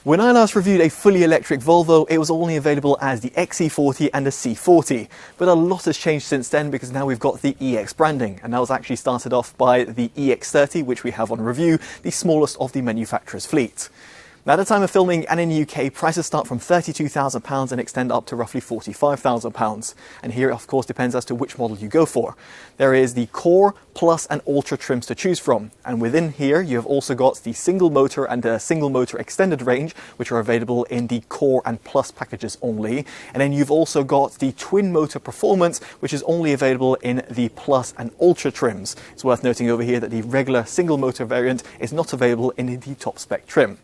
When I last reviewed a fully electric Volvo, it was only available as the XC40 and the C40, but a lot has changed since then because now we've got the EX branding, and that was actually started off by the EX30, which we have on review, the smallest of the manufacturer's fleet. Now, at the time of filming and in the UK, prices start from £32,000 and extend up to roughly £45,000. And here, of course, depends as to which model you go for. There is the Core, Plus and Ultra trims to choose from. And within here, you have also got the single motor and the single motor extended range, which are available in the Core and Plus packages only. And then you've also got the twin motor performance, which is only available in the Plus and Ultra trims. It's worth noting over here that the regular single motor variant is not available in the top spec trim.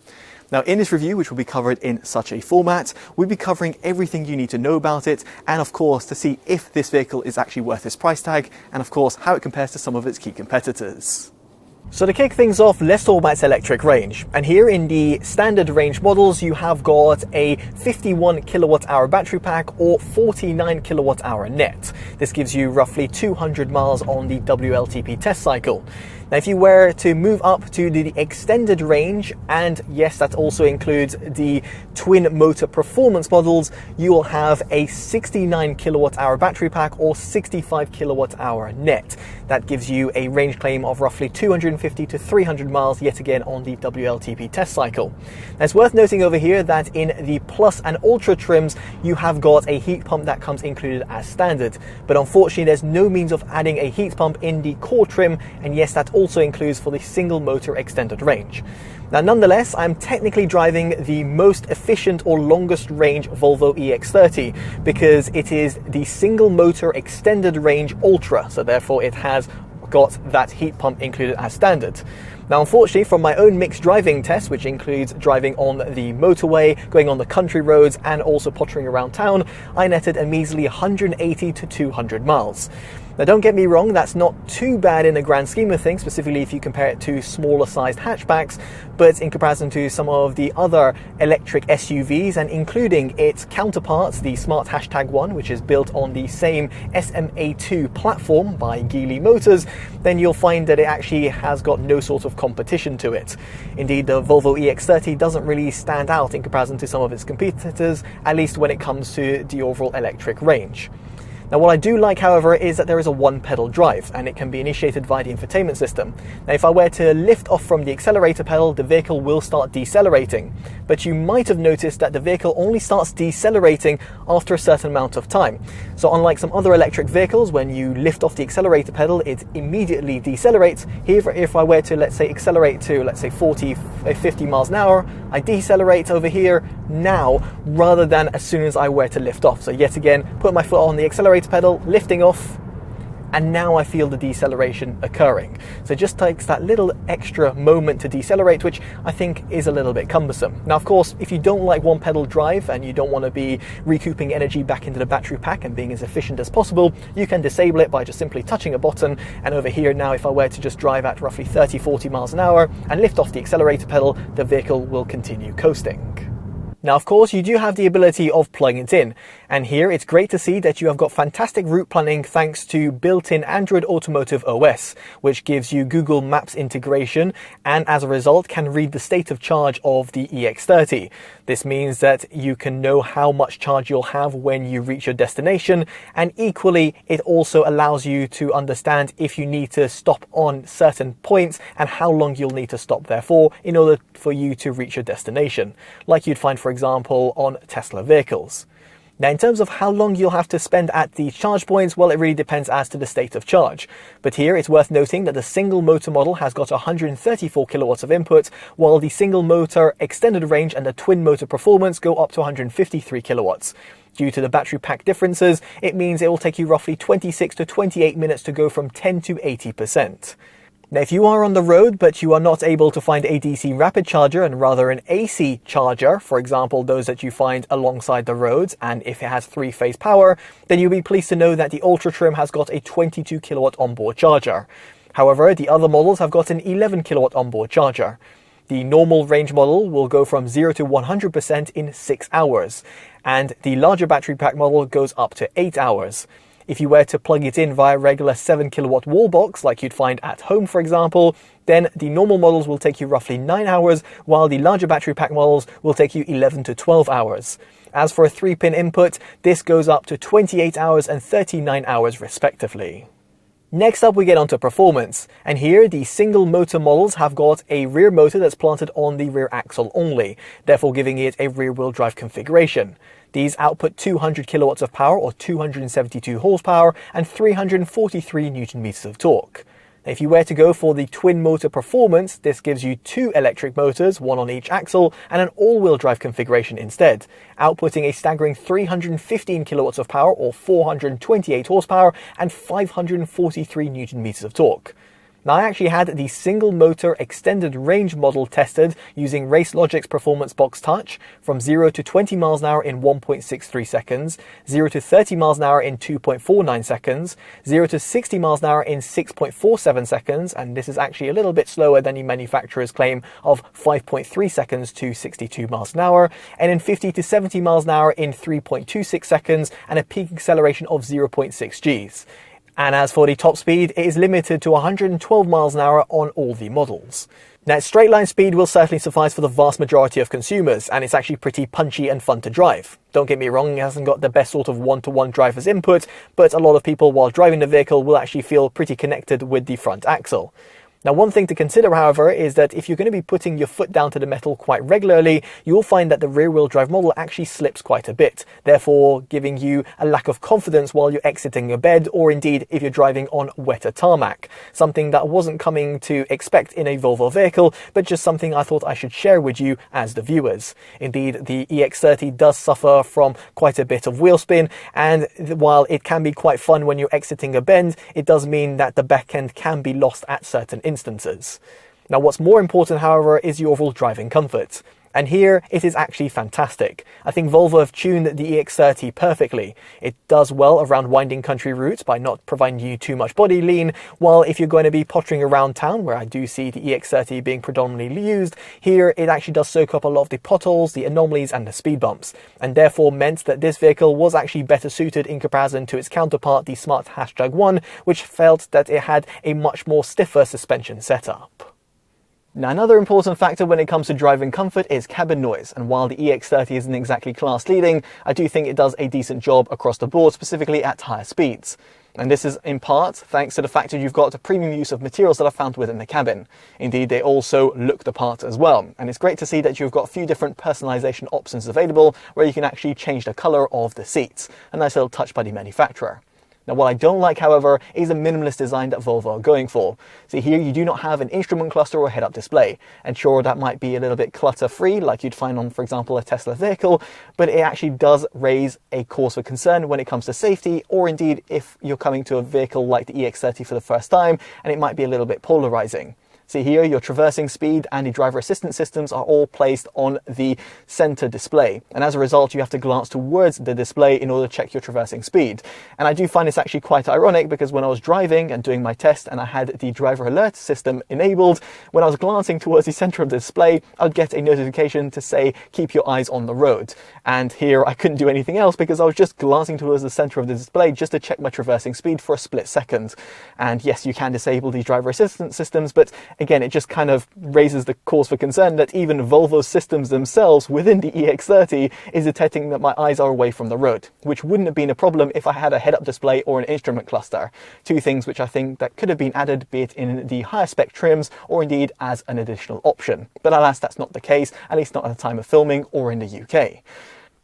Now, in this review, which will be covered in such a format, we'll be covering everything you need to know about it, and of course to see if this vehicle is actually worth its price tag, and of course how it compares to some of its key competitors. So to kick things off, let's talk about its electric range. And here in the standard range models, you have got a 51 kilowatt hour battery pack or 49 kilowatt hour net. This gives you roughly 200 miles on the WLTP test cycle. Now, if you were to move up to the extended range, and yes, that also includes the twin motor performance models, you will have a 69 kilowatt hour battery pack or 65 kilowatt hour net. That gives you a range claim of roughly 250 to 300 miles yet again on the WLTP test cycle. Now, it's worth noting over here that in the Plus and Ultra trims, you have got a heat pump that comes included as standard. But unfortunately, there's no means of adding a heat pump in the Core trim, and yes, that also includes for the single motor extended range. Now, nonetheless, I'm technically driving the most efficient or longest range Volvo EX30 because it is the single motor extended range Ultra, so therefore it has got that heat pump included as standard. Now, unfortunately, from my own mixed driving test, which includes driving on the motorway, going on the country roads, and also pottering around town, I netted a measly 180 to 200 miles. Now, don't get me wrong, that's not too bad in the grand scheme of things, specifically if you compare it to smaller sized hatchbacks, but in comparison to some of the other electric SUVs and including its counterparts, the Smart #1, which is built on the same SMA2 platform by Geely Motors, then you'll find that it actually has got no sort of competition to it. Indeed, the Volvo EX30 doesn't really stand out in comparison to some of its competitors, at least when it comes to the overall electric range. Now, what I do like, however, is that there is a one-pedal drive, and it can be initiated via the infotainment system. Now, if I were to lift off from the accelerator pedal, the vehicle will start decelerating. But you might have noticed that the vehicle only starts decelerating after a certain amount of time. So unlike some other electric vehicles, when you lift off the accelerator pedal, it immediately decelerates. Here, if I were to, let's say, accelerate to, let's say, 40, 50 miles an hour, I decelerate over here now rather than as soon as I were to lift off. So yet again, put my foot on the accelerator pedal, lifting off, and now I feel the deceleration occurring. So it just takes that little extra moment to decelerate, which I think is a little bit cumbersome. Now, of course, if you don't like one pedal drive and you don't want to be recouping energy back into the battery pack and being as efficient as possible, you can disable it by just simply touching a button. And over here now, if I were to just drive at roughly 30-40 miles an hour and lift off the accelerator pedal, the vehicle will continue coasting. Now, of course, you do have the ability of plugging it in, and here it's great to see that you have got fantastic route planning thanks to built-in Android Automotive OS, which gives you Google Maps integration and as a result can read the state of charge of the EX30. This means that you can know how much charge you'll have when you reach your destination, and equally it also allows you to understand if you need to stop on certain points and how long you'll need to stop there for in order for you to reach your destination, like you'd find, for example, on Tesla vehicles. Now, in terms of how long you'll have to spend at the charge points, well, it really depends as to the state of charge. But here it's worth noting that the single motor model has got 134 kilowatts of input, while the single motor extended range and the twin motor performance go up to 153 kilowatts. Due to the battery pack differences, it means it will take you roughly 26 to 28 minutes to go from 10 to 80%. Now, if you are on the road but you are not able to find a DC rapid charger and rather an AC charger, for example those that you find alongside the roads, and if it has 3-phase power, then you'll be pleased to know that the Ultra trim has got a 22 kilowatt onboard charger. However, the other models have got an 11 kilowatt onboard charger. The normal range model will go from 0 to 100% in 6 hours, and the larger battery pack model goes up to 8 hours. If you were to plug it in via a regular 7 kilowatt wall box, like you'd find at home for example, then the normal models will take you roughly 9 hours, while the larger battery pack models will take you 11 to 12 hours. As for a 3-pin input, this goes up to 28 hours and 39 hours respectively. Next up we get onto performance, and here the single motor models have got a rear motor that's planted on the rear axle only, therefore giving it a rear wheel drive configuration. These output 200 kilowatts of power or 272 horsepower and 343 newton meters of torque. If you were to go for the twin motor performance, this gives you 2 electric motors, one on each axle, and an all-wheel drive configuration instead, outputting a staggering 315 kilowatts of power or 428 horsepower and 543 newton meters of torque. Now, I actually had the single motor extended range model tested using RaceLogic's Performance Box Touch from 0 to 20 miles an hour in 1.63 seconds, 0 to 30 miles an hour in 2.49 seconds, 0 to 60 miles an hour in 6.47 seconds, and this is actually a little bit slower than the manufacturer's claim of 5.3 seconds to 62 miles an hour, and in 50 to 70 miles an hour in 3.26 seconds, and a peak acceleration of 0.6 Gs. And as for the top speed, it is limited to 112 miles an hour on all the models. Now, straight line speed will certainly suffice for the vast majority of consumers, and it's actually pretty punchy and fun to drive. Don't get me wrong, it hasn't got the best sort of one-to-one driver's input, but a lot of people while driving the vehicle will actually feel pretty connected with the front axle. Now, one thing to consider, however, is that if you're going to be putting your foot down to the metal quite regularly, you will find that the rear-wheel drive model actually slips quite a bit, therefore giving you a lack of confidence while you're exiting your bed, or indeed if you're driving on wetter tarmac. Something that I wasn't coming to expect in a Volvo vehicle, but just something I thought I should share with you as the viewers. Indeed, the EX30 does suffer from quite a bit of wheel spin, and while it can be quite fun when you're exiting a bend, it does mean that the back end can be lost at certain instances. Now, what's more important, however, is your overall driving comfort. And here, it is actually fantastic. I think Volvo have tuned the EX30 perfectly. It does well around winding country routes by not providing you too much body lean, while if you're going to be pottering around town, where I do see the EX30 being predominantly used, here it actually does soak up a lot of the potholes, the anomalies and the speed bumps, and therefore meant that this vehicle was actually better suited in comparison to its counterpart, the Smart #1, which felt that it had a much more stiffer suspension setup. Now, another important factor when it comes to driving comfort is cabin noise, and while the EX30 isn't exactly class leading, I do think it does a decent job across the board, specifically at higher speeds. And this is in part thanks to the fact that you've got a premium use of materials that are found within the cabin. Indeed, they also look the part as well. And it's great to see that you've got a few different personalization options available where you can actually change the color of the seats. A nice little touch by the manufacturer. Now, what I don't like, however, is the minimalist design that Volvo are going for. See, here you do not have an instrument cluster or head-up display. And sure, that might be a little bit clutter-free, like you'd find on, for example, a Tesla vehicle, but it actually does raise a cause for concern when it comes to safety, or indeed if you're coming to a vehicle like the EX30 for the first time, and it might be a little bit polarizing. See here, your traversing speed and the driver assistance systems are all placed on the center display. And as a result, you have to glance towards the display in order to check your traversing speed. And I do find this actually quite ironic because when I was driving and doing my test and I had the driver alert system enabled, when I was glancing towards the center of the display, I'd get a notification to say, keep your eyes on the road. And here I couldn't do anything else because I was just glancing towards the center of the display just to check my traversing speed for a split second. And yes, you can disable these driver assistance systems, but again, it just kind of raises the cause for concern that even Volvo's systems themselves within the EX30 is detecting that my eyes are away from the road, which wouldn't have been a problem if I had a head-up display or an instrument cluster. Two things which I think that could have been added, be it in the higher spec trims or indeed as an additional option. But alas, that's not the case, at least not at the time of filming or in the UK.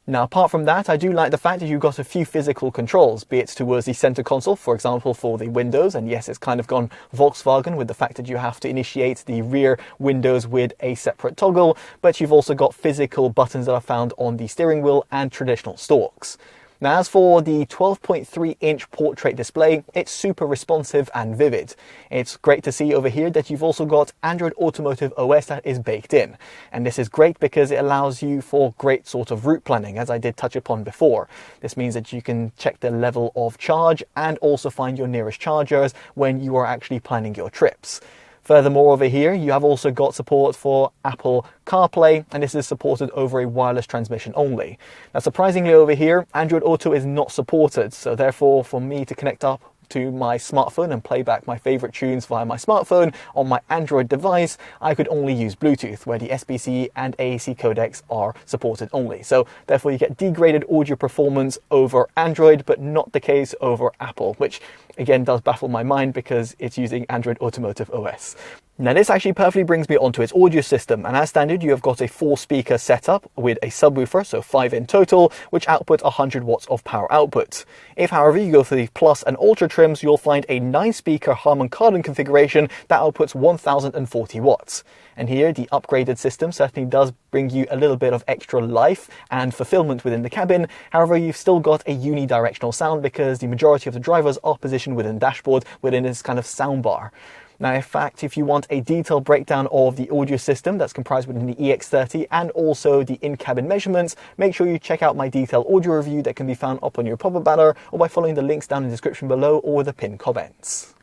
Now, apart from that, I do like the fact that you've got a few physical controls, be it towards the center console, for example, for the windows. And yes, it's kind of gone Volkswagen with the fact that you have to initiate the rear windows with a separate toggle, but you've also got physical buttons that are found on the steering wheel and traditional stalks. Now, as for the 12.3-inch portrait display, it's super responsive and vivid. It's great to see over here that you've also got Android Automotive OS that is baked in. And this is great because it allows you for great sort of route planning, as I did touch upon before. This means that you can check the level of charge and also find your nearest chargers when you are actually planning your trips. Furthermore, over here, you have also got support for Apple CarPlay, and this is supported over a wireless transmission only. Now, surprisingly over here, Android Auto is not supported, so therefore for me to connect up to my smartphone and play back my favorite tunes via my smartphone on my Android device, I could only use Bluetooth, where the SBC and AAC codecs are supported only. So therefore you get degraded audio performance over Android, but not the case over Apple, which again does baffle my mind because it's using Android Automotive OS. Now this actually perfectly brings me onto its audio system, and as standard you have got a 4-speaker setup with a subwoofer, so 5 in total, which output 100 watts of power output. If however you go for the Plus and Ultra trims, you'll find a 9-speaker Harman Kardon configuration that outputs 1040 watts. And here the upgraded system certainly does bring you a little bit of extra life and fulfillment within the cabin. However, you've still got a unidirectional sound because the majority of the drivers are positioned within the dashboard within this kind of soundbar. Now, in fact, if you want a detailed breakdown of the audio system that's comprised within the EX30 and also the in-cabin measurements, make sure you check out my detailed audio review that can be found up on your pop-up banner or by following the links down in the description below or the pinned comments.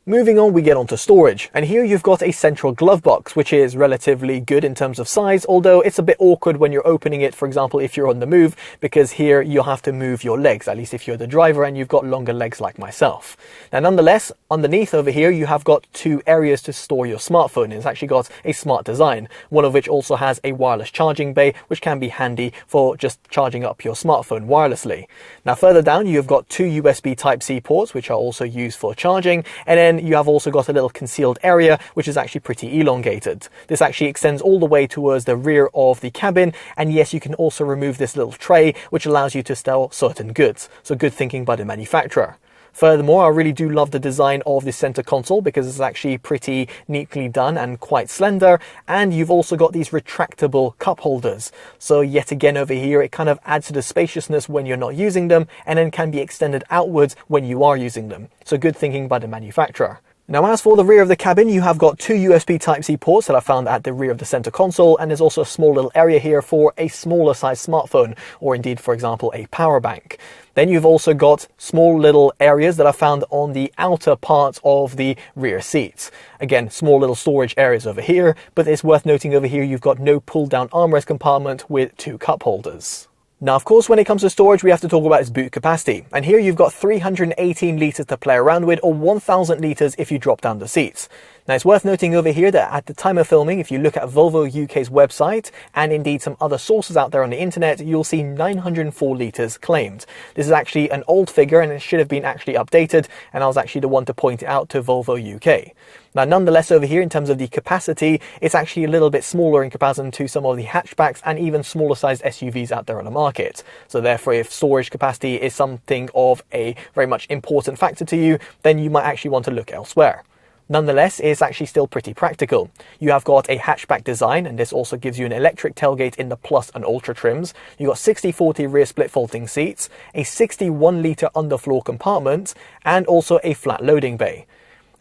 Moving on, we get onto storage, and here you've got a central glove box, which is relatively good in terms of size, although it's a bit awkward when you're opening it, for example, if you're on the move, because here you'll have to move your legs, at least if you're the driver and you've got longer legs like myself. Now, nonetheless, underneath over here, you have got 2 areas to store your smartphone, and it's actually got a smart design, one of which also has a wireless charging bay, which can be handy for just charging up your smartphone wirelessly. Now, further down, you've got 2 USB Type-C ports, which are also used for charging, and then you have also got a little concealed area which is actually pretty elongated. This actually extends all the way towards the rear of the cabin, and yes, you can also remove this little tray which allows you to store certain goods. So good thinking by the manufacturer. Furthermore, I really do love the design of the center console because it's actually pretty neatly done and quite slender, and you've also got these retractable cup holders. So yet again over here, it kind of adds to the spaciousness when you're not using them and then can be extended outwards when you are using them. So good thinking by the manufacturer. Now, as for the rear of the cabin, you have got 2 USB Type-C ports that are found at the rear of the center console, and there's also a small little area here for a smaller size smartphone, or indeed, for example, a power bank. Then you've also got small little areas that are found on the outer parts of the rear seats. Again, small little storage areas over here, but it's worth noting over here you've got no pull-down armrest compartment with 2 cup holders. Now, of course, when it comes to storage, we have to talk about its boot capacity. And here you've got 318 litres to play around with, or 1,000 litres if you drop down the seats. Now, it's worth noting over here that at the time of filming, if you look at Volvo UK's website and indeed some other sources out there on the internet, you'll see 904 litres claimed. This is actually an old figure and it should have been actually updated, and I was actually the one to point it out to Volvo UK. Now, nonetheless, over here in terms of the capacity, it's actually a little bit smaller in comparison to some of the hatchbacks and even smaller sized SUVs out there on the market. So therefore, if storage capacity is something of a very much important factor to you, then you might actually want to look elsewhere. Nonetheless, it's actually still pretty practical. You have got a hatchback design, and this also gives you an electric tailgate in the Plus and Ultra trims. You've got 60/40 rear split folding seats, a 61-litre underfloor compartment, and also a flat loading bay.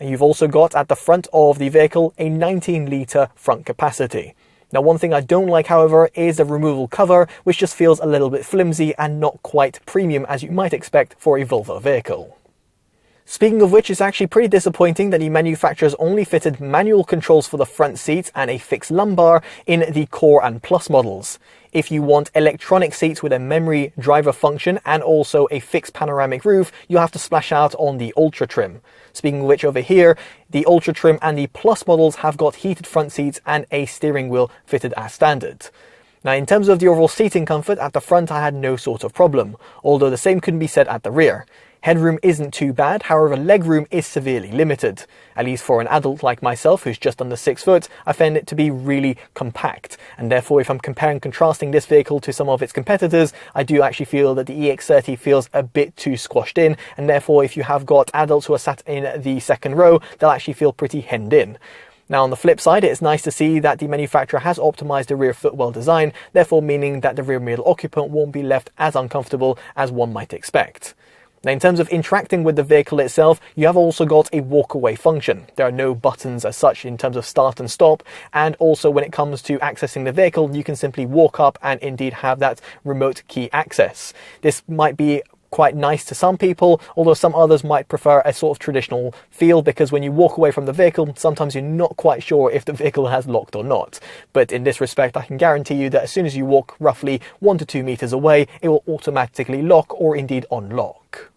And you've also got at the front of the vehicle a 19-litre front capacity. Now, one thing I don't like, however, is the removable cover, which just feels a little bit flimsy and not quite premium as you might expect for a Volvo vehicle. Speaking of which, it's actually pretty disappointing that the manufacturers only fitted manual controls for the front seats and a fixed lumbar in the Core and Plus models. If you want electronic seats with a memory driver function and also a fixed panoramic roof, you have to splash out on the Ultra trim. Speaking of which, over here, the Ultra trim and the Plus models have got heated front seats and a steering wheel fitted as standard. Now, in terms of the overall seating comfort, at the front I had no sort of problem, although the same couldn't be said at the rear. Headroom isn't too bad, however legroom is severely limited. At least for an adult like myself who's just under 6 foot, I find it to be really compact, and therefore if I'm comparing and contrasting this vehicle to some of its competitors, I do actually feel that the EX30 feels a bit too squashed in, and therefore if you have got adults who are sat in the second row, they'll actually feel pretty hemmed in. Now, on the flip side, it's nice to see that the manufacturer has optimized the rear footwell design, therefore meaning that the rear middle occupant won't be left as uncomfortable as one might expect. Now, in terms of interacting with the vehicle itself, you have also got a walk-away function. There are no buttons as such in terms of start and stop, and also when it comes to accessing the vehicle, you can simply walk up and indeed have that remote key access. This might be quite nice to some people, although some others might prefer a sort of traditional feel, because when you walk away from the vehicle, sometimes you're not quite sure if the vehicle has locked or not. But in this respect, I can guarantee you that as soon as you walk roughly 1 to 2 meters away, it will automatically lock or indeed unlock.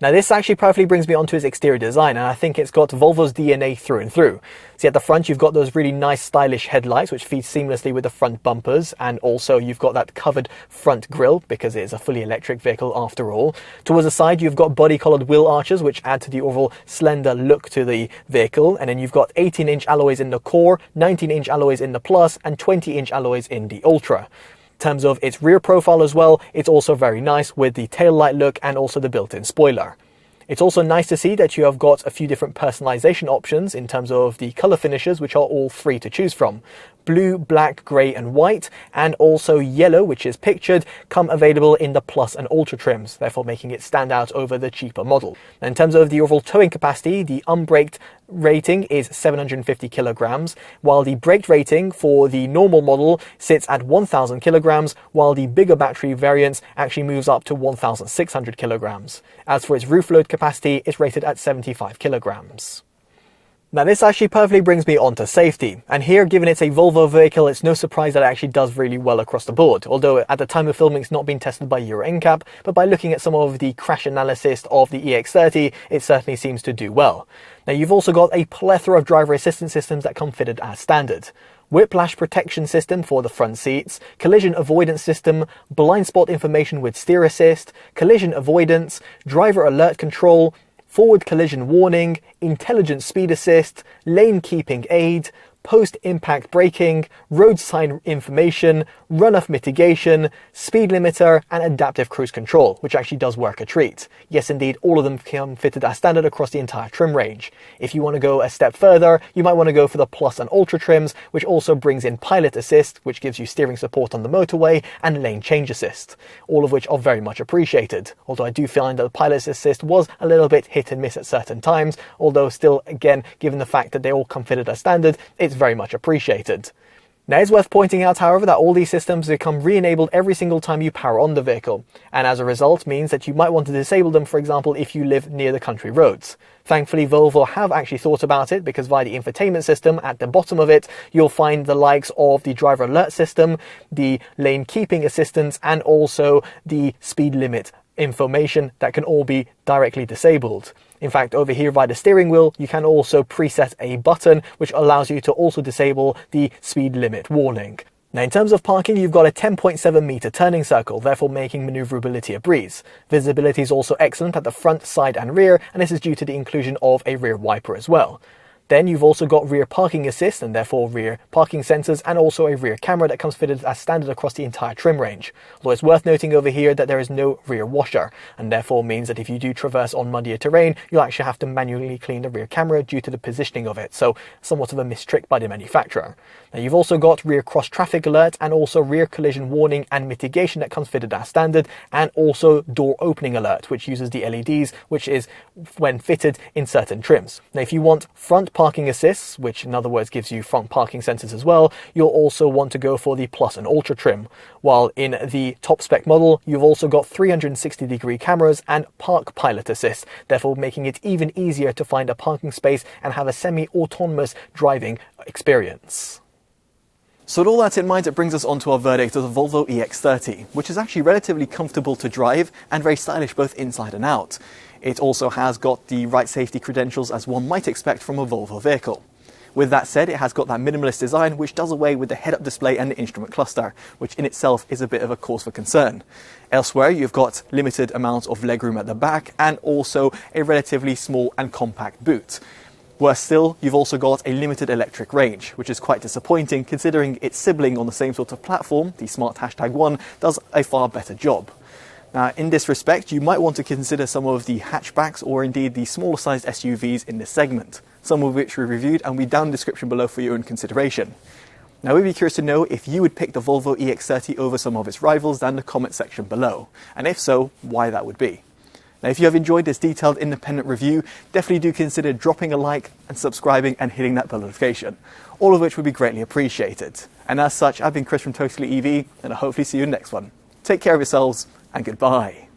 Now this actually perfectly brings me onto its exterior design, and I think it's got Volvo's DNA through and through. See, at the front you've got those really nice stylish headlights which feed seamlessly with the front bumpers, and also you've got that covered front grille because it is a fully electric vehicle after all. Towards the side you've got body-coloured wheel arches which add to the overall slender look to the vehicle, and then you've got 18-inch alloys in the Core, 19-inch alloys in the Plus, and 20-inch alloys in the Ultra. In terms of its rear profile as well, it's also very nice with the tail light look and also the built-in spoiler. It's also nice to see that you have got a few different personalization options in terms of the color finishes, which are all free to choose from. Blue, black, grey and white, and also yellow, which is pictured, come available in the Plus and Ultra trims, therefore making it stand out over the cheaper model. Now, in terms of the overall towing capacity, the unbraked rating is 750 kilograms, while the braked rating for the normal model sits at 1000 kilograms, while the bigger battery variants actually moves up to 1600 kilograms. As for its roof load capacity, it's rated at 75 kilograms. Now this actually perfectly brings me on to safety, and here, given it's a Volvo vehicle, it's no surprise that it actually does really well across the board, although at the time of filming it's not been tested by Euro NCAP, but by looking at some of the crash analysis of the EX30, it certainly seems to do well. Now you've also got a plethora of driver assistance systems that come fitted as standard. Whiplash protection system for the front seats, collision avoidance system, blind spot information with steer assist, collision avoidance, driver alert control, forward collision warning, intelligent speed assist, lane keeping aid, post-impact braking, road sign information, runoff mitigation, speed limiter, and adaptive cruise control, which actually does work a treat. Yes, indeed, all of them come fitted as standard across the entire trim range. If you want to go a step further, you might want to go for the Plus and Ultra trims, which also brings in pilot assist, which gives you steering support on the motorway, and lane change assist, all of which are very much appreciated. Although I do find that the pilot assist was a little bit hit and miss at certain times, although still, again, given the fact that they all come fitted as standard, it's very much appreciated. Now it's worth pointing out, however, that all these systems become re-enabled every single time you power on the vehicle, and as a result means that you might want to disable them, for example, if you live near the country roads. Thankfully, Volvo have actually thought about it, because via the infotainment system at the bottom of it, you'll find the likes of the driver alert system, the lane keeping assistance, and also the speed limit information that can all be directly disabled. In fact, over here by the steering wheel, you can also preset a button which allows you to also disable the speed limit warning. Now in terms of parking, you've got a 10.7 meter turning circle, therefore making maneuverability a breeze. Visibility is also excellent at the front, side and rear, and this is due to the inclusion of a rear wiper as well. Then you've also got rear parking assist and therefore rear parking sensors, and also a rear camera that comes fitted as standard across the entire trim range. Although it's worth noting over here that there is no rear washer, and therefore means that if you do traverse on muddier terrain, you'll actually have to manually clean the rear camera due to the positioning of it, so somewhat of a missed trick by the manufacturer. Now you've also got rear cross traffic alert and also rear collision warning and mitigation that comes fitted as standard, and also door opening alert, which uses the LEDs, which is when fitted in certain trims. Now if you want front parking assists, which in other words gives you front parking sensors as well, you'll also want to go for the Plus and Ultra trim. While in the top spec model, you've also got 360-degree cameras and park pilot assist, therefore making it even easier to find a parking space and have a semi-autonomous driving experience. So with all that in mind, it brings us on to our verdict of the Volvo EX30, which is actually relatively comfortable to drive and very stylish both inside and out. It also has got the right safety credentials as one might expect from a Volvo vehicle. With that said, it has got that minimalist design which does away with the head-up display and the instrument cluster, which in itself is a bit of a cause for concern. Elsewhere, you've got limited amounts of legroom at the back and also a relatively small and compact boot. Worse still, you've also got a limited electric range, which is quite disappointing considering its sibling on the same sort of platform, the Smart #1, does a far better job. Now, in this respect, you might want to consider some of the hatchbacks or indeed the smaller sized SUVs in this segment, some of which we reviewed and will be down in the description below for your own consideration. Now, we'd be curious to know if you would pick the Volvo EX30 over some of its rivals down in the comment section below, and if so, why that would be. Now, if you have enjoyed this detailed independent review, definitely do consider dropping a like and subscribing and hitting that bell notification, all of which would be greatly appreciated. And as such, I've been Chris from TotallyEV, and I'll hopefully see you in the next one. Take care of yourselves, and goodbye.